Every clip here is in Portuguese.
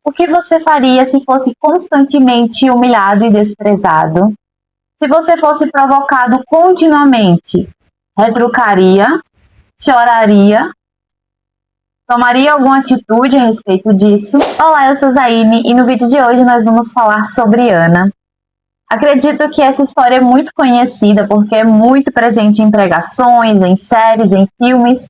O que você faria se fosse constantemente humilhado e desprezado? Se você fosse provocado continuamente, retrucaria, choraria, tomaria alguma atitude a respeito disso? Olá, eu sou Zaine e no vídeo de hoje nós vamos falar sobre Ana. Acredito que essa história é muito conhecida porque é muito presente em pregações, em séries, em filmes.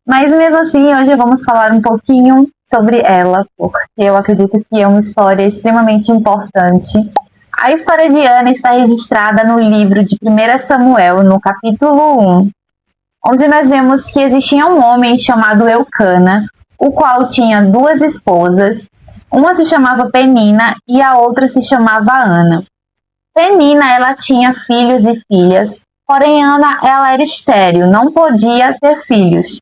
Mas mesmo assim, hoje vamos falar um pouquinho sobre ela, porque eu acredito que é uma história extremamente importante. A história de Ana está registrada no livro de 1 Samuel, no capítulo 1, onde nós vemos que existia um homem chamado Eucana, o qual tinha duas esposas. Uma se chamava Penina e a outra se chamava Ana. Penina, ela tinha filhos e filhas, porém Ana, ela era estéril, não podia ter filhos.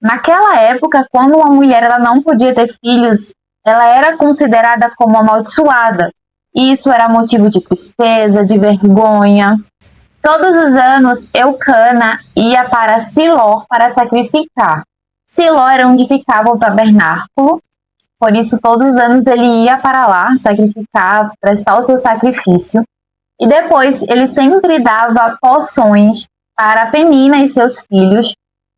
Naquela época, quando uma mulher ela não podia ter filhos, ela era considerada como amaldiçoada. E isso era motivo de tristeza, de vergonha. Todos os anos, Eucana ia para Siló para sacrificar. Siló era onde ficava o tabernáculo, por isso todos os anos ele ia para lá sacrificar, prestar o seu sacrifício. E depois ele sempre dava poções para Penina e seus filhos.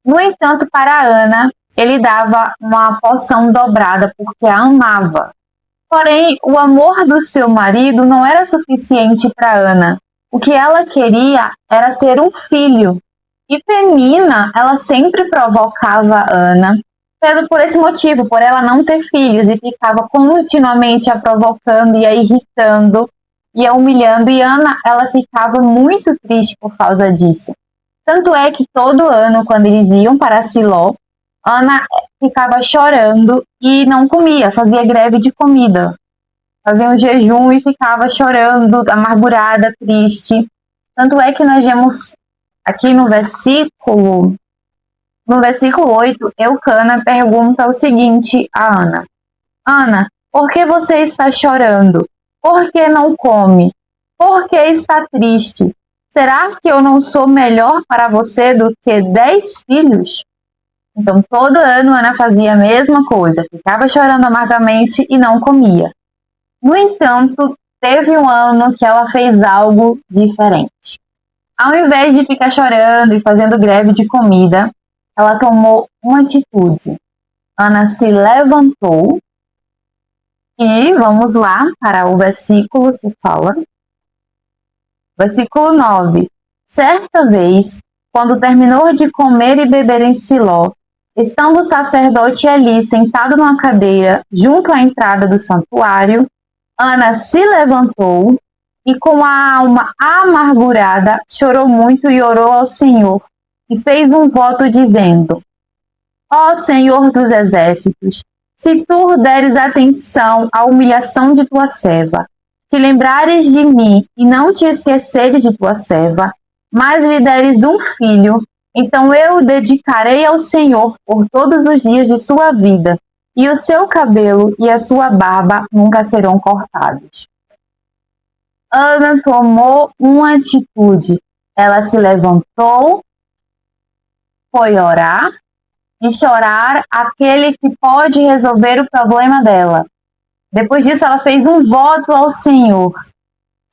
No entanto, para Ana, ele dava uma poção dobrada porque a amava. Porém, o amor do seu marido não era suficiente para Ana. O que ela queria era ter um filho. E Penina, ela sempre provocava Ana, por esse motivo, por ela não ter filhos, e ficava continuamente a provocando e a irritando e a humilhando. E Ana, ela ficava muito triste por causa disso. Tanto é que todo ano, quando eles iam para Siló, Ana ficava chorando e não comia, fazia greve de comida. Fazia um jejum e ficava chorando, amargurada, triste. Tanto é que nós vemos aqui no versículo 8, Eucana pergunta o seguinte a Ana. Ana, por que você está chorando? Por que não come? Por que está triste? Será que eu não sou melhor para você do que 10 filhos? Então, todo ano Ana fazia a mesma coisa, ficava chorando amargamente e não comia. No entanto, teve um ano que ela fez algo diferente. Ao invés de ficar chorando e fazendo greve de comida, ela tomou uma atitude. Ana se levantou e vamos lá para o versículo que fala. Versículo 9. Certa vez, quando terminou de comer e beber em Siló, estando o sacerdote ali sentado numa cadeira junto à entrada do santuário, Ana se levantou e com a alma amargurada chorou muito e orou ao Senhor e fez um voto dizendo: Ó Senhor dos exércitos, se tu deres atenção à humilhação de tua serva, te lembrares de mim e não te esqueceres de tua serva, mas lhe deres um filho, então eu o dedicarei ao Senhor por todos os dias de sua vida, e o seu cabelo e a sua barba nunca serão cortados. Ana tomou uma atitude. Ela se levantou, foi orar e chorar aquele que pode resolver o problema dela. Depois disso, ela fez um voto ao Senhor.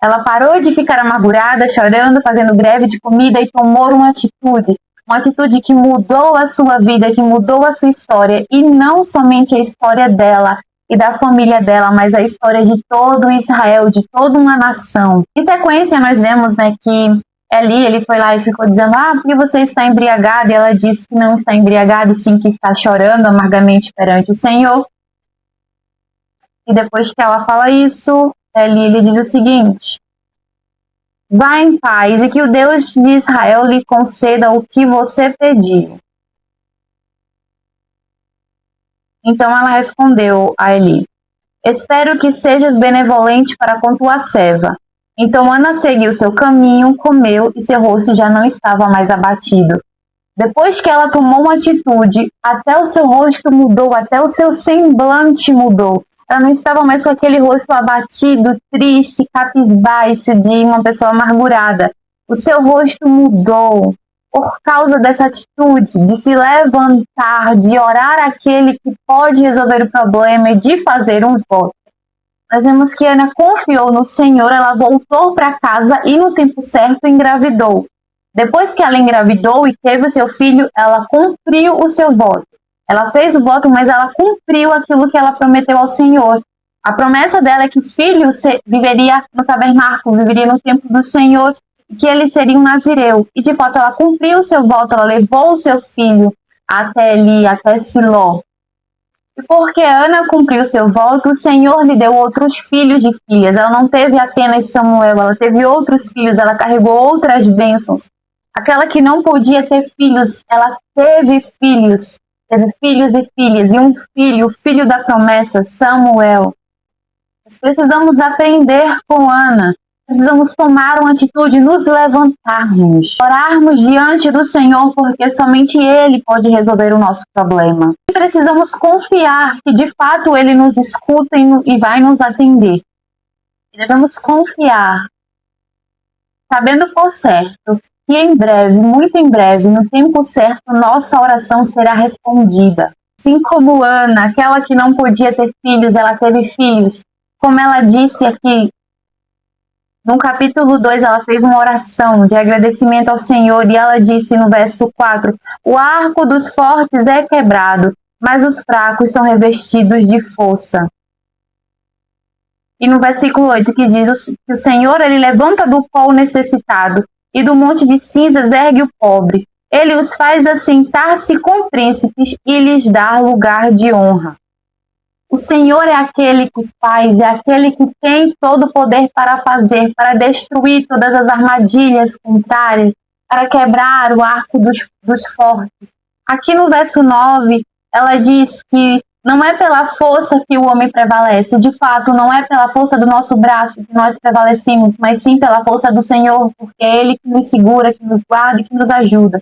Ela parou de ficar amargurada, chorando, fazendo greve de comida e tomou uma atitude que mudou a sua vida, que mudou a sua história, e não somente a história dela e da família dela, mas a história de todo Israel, de toda uma nação. Em sequência, nós vemos que Eli, ele foi lá e ficou dizendo: por que você está embriagada? E ela disse que não está embriagada, e sim que está chorando amargamente perante o Senhor. E depois que ela fala isso, ele diz o seguinte: vá em paz e que o Deus de Israel lhe conceda o que você pediu. Então ela respondeu a Eli: espero que sejas benevolente para com tua serva. Então Ana seguiu seu caminho, comeu e seu rosto já não estava mais abatido. Depois que ela tomou uma atitude, até o seu rosto mudou, até o seu semblante mudou. Ela não estava mais com aquele rosto abatido, triste, cabisbaixo de uma pessoa amargurada. O seu rosto mudou. por causa dessa atitude de se levantar, de orar aquele que pode resolver o problema e de fazer um voto. Nós vemos que Ana confiou no Senhor, ela voltou para casa e no tempo certo engravidou. Depois que ela engravidou e teve o seu filho, ela cumpriu o seu voto. Ela fez o voto, mas ela cumpriu aquilo que ela prometeu ao Senhor. A promessa dela é que o filho viveria no tabernáculo, viveria no templo do Senhor, e que ele seria um nazireu. E de fato ela cumpriu o seu voto, ela levou o seu filho até ali, até Siló. E porque Ana cumpriu seu voto, o Senhor lhe deu outros filhos e filhas. Ela não teve apenas Samuel, ela teve outros filhos, ela carregou outras bênçãos. Aquela que não podia ter filhos, ela teve filhos e filhas, e um filho, o filho da promessa, Samuel. Nós precisamos aprender com Ana, precisamos tomar uma atitude, nos levantarmos, orarmos diante do Senhor, porque somente Ele pode resolver o nosso problema. E precisamos confiar que de fato Ele nos escuta e vai nos atender. E devemos confiar, sabendo por certo, que em breve, muito em breve, no tempo certo, nossa oração será respondida. Assim como Ana, aquela que não podia ter filhos, ela teve filhos. Como ela disse aqui, no capítulo 2, ela fez uma oração de agradecimento ao Senhor e ela disse no verso 4, o arco dos fortes é quebrado, mas os fracos são revestidos de força. E no versículo 8 que diz que o Senhor ele levanta do pó o necessitado e do monte de cinzas ergue o pobre. Ele os faz assentar-se com príncipes e lhes dá lugar de honra. O Senhor é aquele que faz, é aquele que tem todo o poder para fazer, para destruir todas as armadilhas contrárias, para quebrar o arco dos fortes. Aqui no verso 9, ela diz que não é pela força que o homem prevalece. De fato, não é pela força do nosso braço que nós prevalecemos, mas sim pela força do Senhor, porque é Ele que nos segura, que nos guarda e que nos ajuda.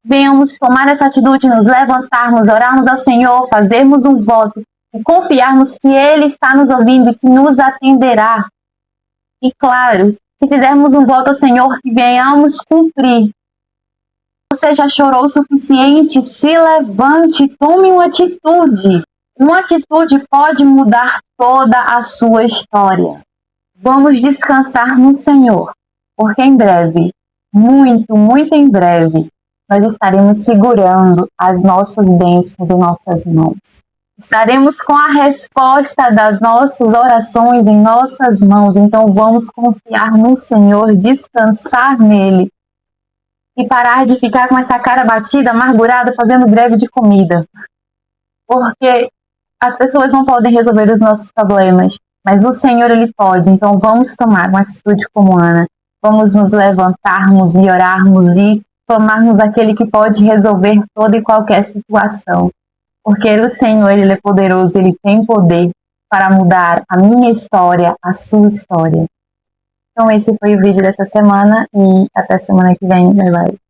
Venhamos tomar essa atitude, nos levantarmos, orarmos ao Senhor, fazermos um voto e confiarmos que Ele está nos ouvindo e que nos atenderá. E claro, se fizermos um voto ao Senhor, que venhamos cumprir. Você já chorou o suficiente? Se levante, tome uma atitude. Uma atitude pode mudar toda a sua história. Vamos descansar no Senhor, porque em breve, muito, muito em breve, nós estaremos segurando as nossas bênçãos em nossas mãos. Estaremos com a resposta das nossas orações em nossas mãos. Então vamos confiar no Senhor, descansar nele e parar de ficar com essa cara batida, amargurada, fazendo greve de comida. Porque as pessoas não podem resolver os nossos problemas, mas o Senhor ele pode. Então vamos tomar uma atitude como Ana. Vamos nos levantarmos e orarmos e tomarmos aquele que pode resolver toda e qualquer situação. Porque o Senhor, Ele é poderoso, Ele tem poder para mudar a minha história, a sua história. Então esse foi o vídeo dessa semana e até semana que vem. Bye, bye.